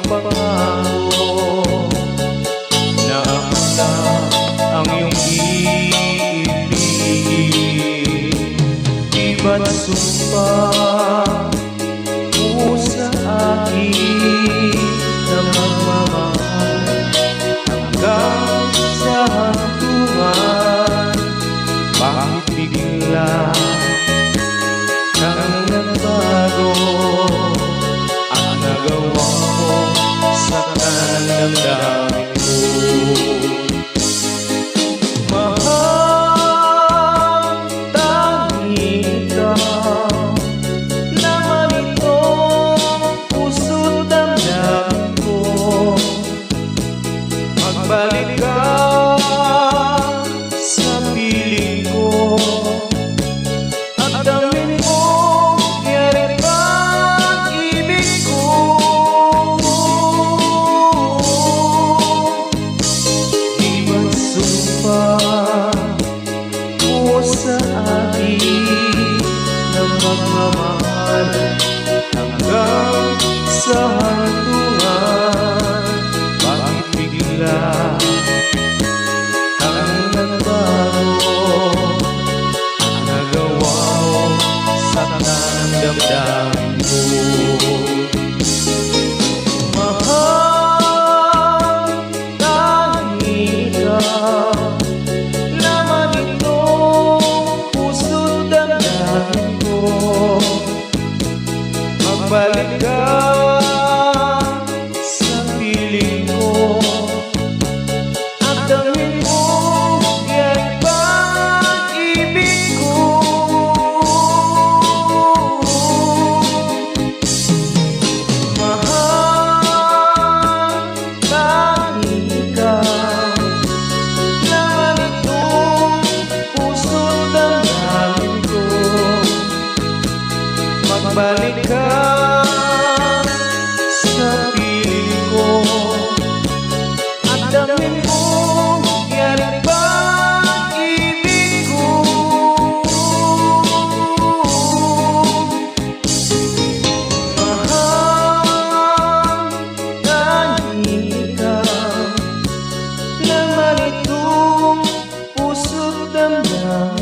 pangako na ako na ang iyong iibig. Di ba't sumpa mo sa akin na magmamahal hanggang sa hantungan? Bakit bigla kang nagbago? Ang nagawa mo sa damdamin ko. Mahal, tanging ikaw naman itong puso't damdamin ko. Magbalik ka sa piling ko at damdamin mo yan ang ibig ko. Di ba't sumpa mo sa akin na magmamahal hanggang sa hantungan? Bakit bigla kang nagbago? Ang nagawa mo sa damdamin ko. Mahal, tanging ikaw naman itong puso't damdamin ko. Magbalik ka sa piling ko at damdamin mo yan bang ibig ko. Mahal, tanging ikaw naman itong puso't damdamin ko. Magbalik ka sa piling ko at damdamin mo yan bang ibig ko. Mahal, tanging ikaw naman itong puso't damdamin